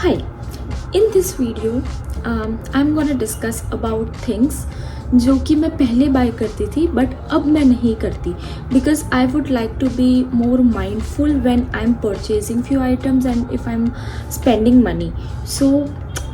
Hi, in this video I'm gonna discuss about things जो कि मैं पहले बाय करती थी बट अब मैं नहीं करती because I would like to be more mindful when I'm purchasing few items and if I'm spending money. So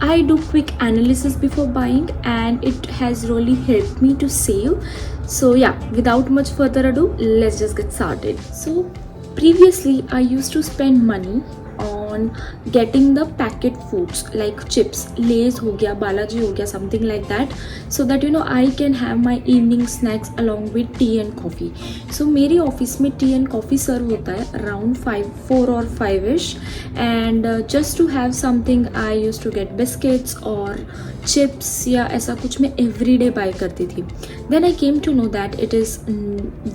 I do quick analysis before buying and it has really helped me to save. So yeah, without much further ado, let's just get started. So previously I used to spend money on getting the packet foods like chips, Lay's हो गया, बालाजी हो गया, something like that, so that I can have my evening snacks along with tea and coffee. So मेरी office में T and coffee सर्व होता है around 4 or 5ish and just to have something I used to get biscuits or chips या ऐसा कुछ मैं every day buy करती थी. Then I came to know that it is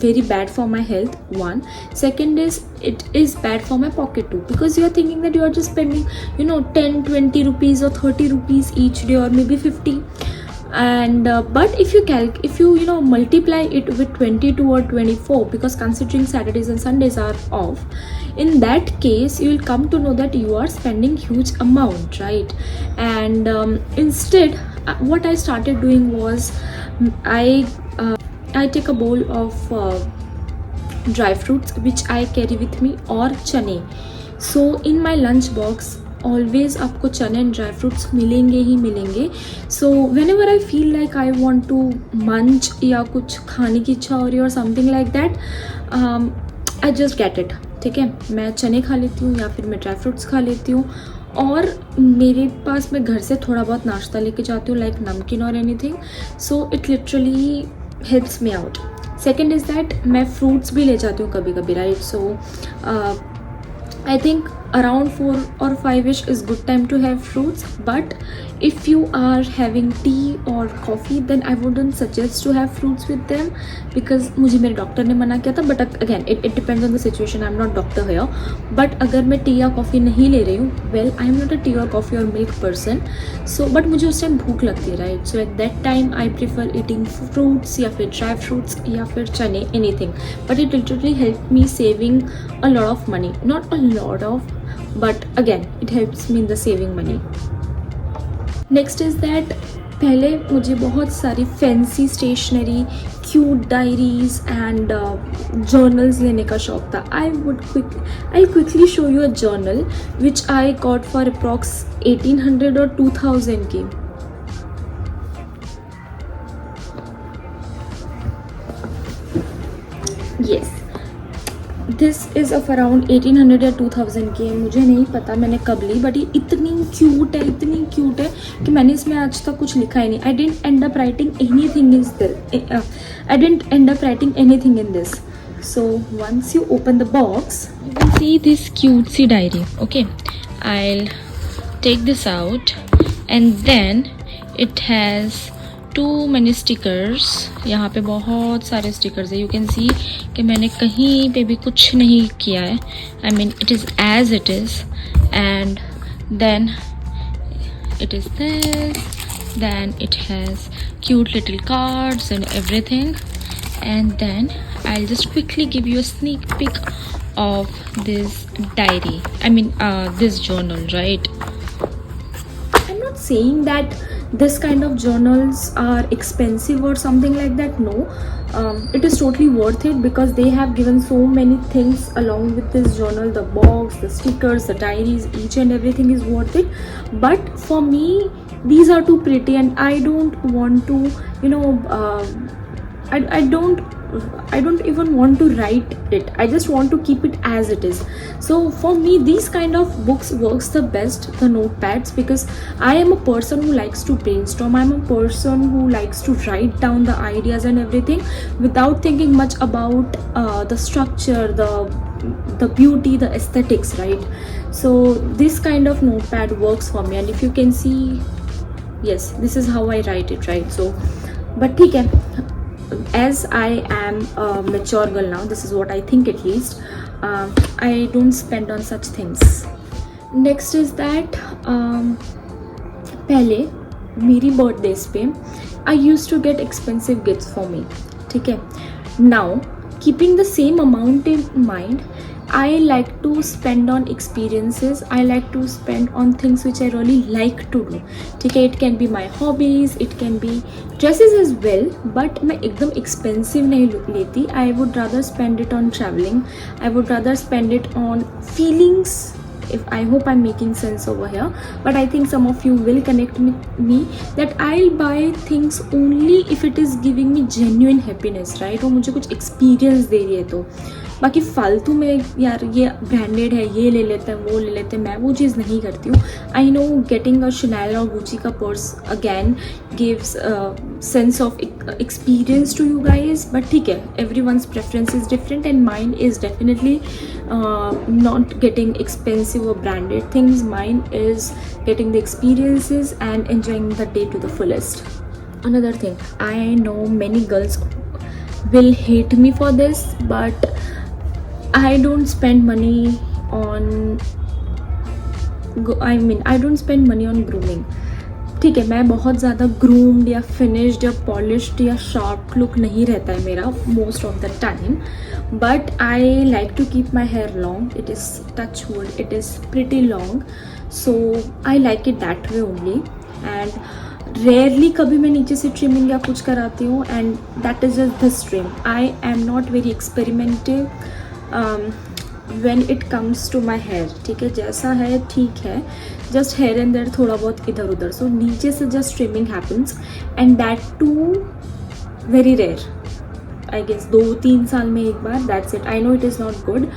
very bad for my health, one. Second is it is bad for my pocket too, because you are thinking that you are just spending 10-20 rupees or 30 rupees each day or maybe 50, and but if you multiply it with 22 or 24, because considering Saturdays and Sundays are off, in that case you will come to know that you are spending huge amount, right? And instead what I started doing was I take a bowl of dry fruits which I carry with me or chane. So in my lunch box always आपको चने and dry fruits मिलेंगे ही मिलेंगे. So whenever I feel like I want to munch या कुछ खाने की इच्छा हो रही है or something like that, I just get it. ठीक है, मैं चने खा लेती हूँ या फिर मैं ड्राई फ्रूट्स खा लेती हूँ, और मेरे पास मैं घर से थोड़ा बहुत नाश्ता लेके जाती हूँ लाइक नमकीन और anything. So it literally helps me out. Second is that मैं फ्रूट्स भी ले जाती हूँ कभी कभी, right? So I think around 4 or 5ish is good time to have fruits, but if you are having tea or coffee then I wouldn't suggest to have fruits with them, because मुझे मेरे doctor ने मना किया था. But again it depends on the situation, I'm not doctor here. But अगर मैं T या coffee नहीं ले रही हूँ, well I am not a T और कॉफ़ी और मिल्क पर्सन, सो बट मुझे उस टाइम भूख लगती है, right? So at that time I prefer eating fruits या फिर ड्राई फ्रूट्स या फिर चने, anything. But it literally help me saving a lot of money, not a lot of, but again it helps me in the saving money. Next is that पहले मुझे बहुत सारी fancy stationery, cute diaries and journals लेने का शौक था. I quickly show you a journal which I got for approx 1800 और 2000 की. yes, this is of around 1800 या 2000 की है, मुझे नहीं पता मैंने कब ली, बट ये इतनी क्यूट है कि मैंने इसमें आज तक कुछ लिखा ही नहीं. I didn't end up writing anything in this. So once you open the box you will see this cutesy diary. Okay, I'll take this out and then it has too many stickers. यहाँ पे बहुत सारे stickers है. You can see कि मैंने कहीं पे भी कुछ नहीं किया है. I mean it is as it is, and then it is this, then it has cute little cards and everything, and then I'll just quickly give you a sneak peek of this diary. I mean this journal, right? I'm not saying that this kind of journals are expensive or something like that. No, it is totally worth it because they have given so many things along with this journal. The box, the stickers, the diaries, each and everything is worth it. But for me these are too pretty and I don't want to I don't even want to write it. I just want to keep it as it is. So for me these kind of books works the best, the notepads, because I am a person who likes to brainstorm. I'm a person who likes to write down the ideas and everything without thinking much about the structure, the beauty, the aesthetics, right? So this kind of notepad works for me, and if you can see, yes, this is how I write it, right? So but ठीक है, as I am a mature girl now, this is what I think at least, I don't spend on such things. Next is that पहले मेरी birthdays पे I used to get expensive gifts for me. ठीक है, now keeping the same amount in mind, I like to spend on experiences. I like to spend on things which I really like to do. ठीक है, it can be my hobbies, it can be dresses as well, but मैं एकदम expensive नहीं लेती. I would rather spend it on traveling. I would rather spend it on feelings. If I hope I'm making sense over here, but I think some of you will connect with me that I'll buy things only if it is giving me genuine happiness, right? वो मुझे कुछ experience दे रही है तो. बाकी फालतू में यार ये ब्रांडेड है, ये ले लेते हैं, वो ले लेते हैं, मैं वो चीज़ नहीं करती हूँ. I know getting a Chanel और गुची का purse again gives sense of experience to you guys, but ठीक है, every one's preference is different and mind is definitely not getting expensive or branded things. Mine is getting the experiences and enjoying the day to the fullest. Another thing, I know many girls will hate me for this, but I don't spend money on I don't spend money on grooming. ठीक है, मैं बहुत ज़्यादा groomed या finished या polished या sharp look नहीं रहता है मेरा most of the time, but I like to keep my hair long. It is touch wood, it is pretty long, so I like it that way only. And rarely कभी मैं नीचे से trimming या कुछ कराती हूँ, and that is just this trim. I am not very experimentive when it comes to my hair. ठीक है, जैसा है ठीक है, जस्ट हेयर एंड देयर थोड़ा बहुत इधर उधर, सो नीचे से just trimming happens, and that too very rare. I guess 2-3 साल में एक बार, that's it. I know it is not good,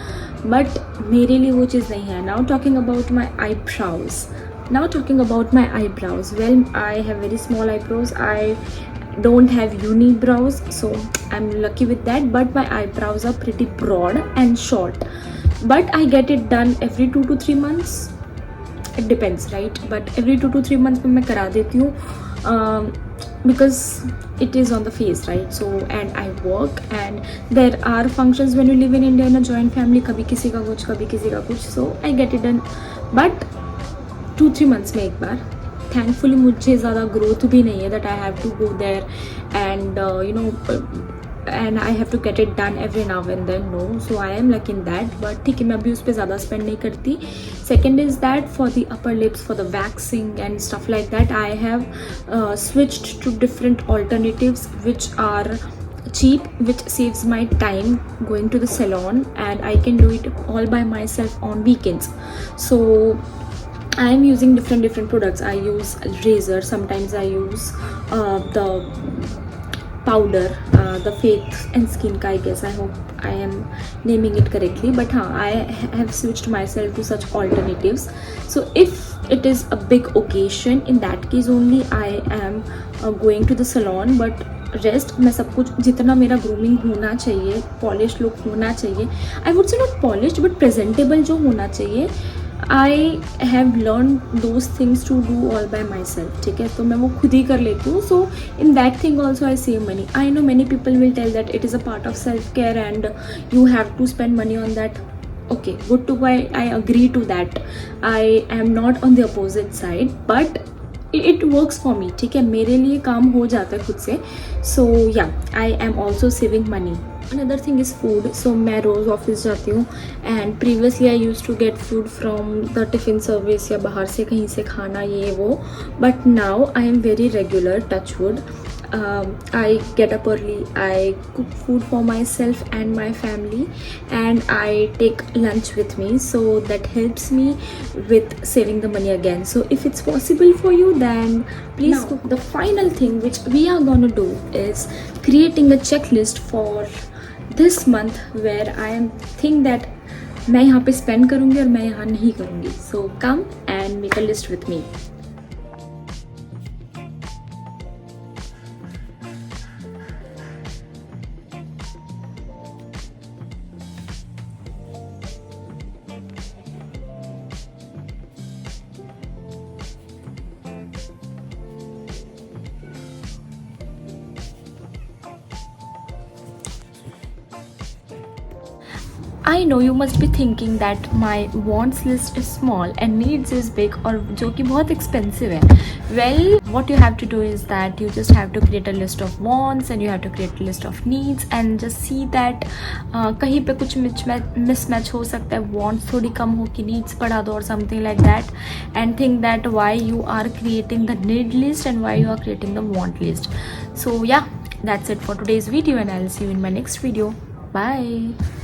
but मेरे लिए वो चीज़ नहीं है. Now talking about my eyebrows. Well, I have very small eyebrows. I don't have unibrows, so I'm lucky with that, but my eyebrows are pretty broad and short, but I get it done every 2 to 3 months. It depends, right? But every 2 to 3 months में मैं करा देती हूँ, because it is on the face, right? So, and I work, and there are functions when you live in India in a joint family, कभी किसी का कुछ, कभी किसी का कुछ, so I get it done, but 2-3 months में एक बार. थैंकफुली मुझे ज़्यादा ग्रोथ भी नहीं है that I have to go there and you know and I have to get it done every now and then. No, so I am lucky in that, but ठीक है, मैं अभी उस पर ज़्यादा स्पेंड नहीं करती. Second is that for the upper lips, for the waxing and stuff like that, I have switched to different alternatives which are cheap, which saves my time going to the salon, and I can do it all by myself on weekends. So I am using different products. I use razor, sometimes I use the powder, the Faith and Skin ka, I guess. I hope I am naming it correctly, but I have switched myself to such alternatives. So if it is a big occasion, in that case only I am going to the salon, but rest मैं सब कुछ जितना मेरा grooming होना चाहिए, polish look होना चाहिए, I would say not polish but presentable जो होना चाहिए, I have learn those things to do all by myself. ठीक है, तो मैं वो खुद ही कर लेती हूँ. So in that thing also I save money. I know many people will tell that it is a part of self care and you have to spend money on that. Okay, good to buy. I agree to that. I am not on the opposite side, but it works for me. ठीक है, मेरे लिए काम हो जाता है खुद से. So yeah, I am also saving money. Another thing is food. So मैं रोज़ ऑफिस जाती हूँ, and previously I used to get food from the tiffin service या बाहर से कहीं से खाना ये वो, but now I am very regular, touch wood. I get up early, I cook food for myself and my family, and I take lunch with me, so that helps me with saving the money again. So if it's possible for you, then please cook. The final thing which we are gonna do is creating a checklist for this month, where I am think that मैं यहाँ पे spend करूँगी और मैं यहाँ नहीं करूँगी. So come and make a list with me. I know you must be thinking that my wants list is small and needs is big और जो कि बहुत expensive है. Well, what you have to do is that you just have to create a list of wants and you have to create a list of needs and just see that कहीं पे कुछ mismatch हो सकता है. Wants थोड़ी कम हो कि needs बढ़ा दो or something like that, and think that why you are creating the need list and why you are creating the want list. So yeah, that's it for today's video and I'll see you in my next video. Bye.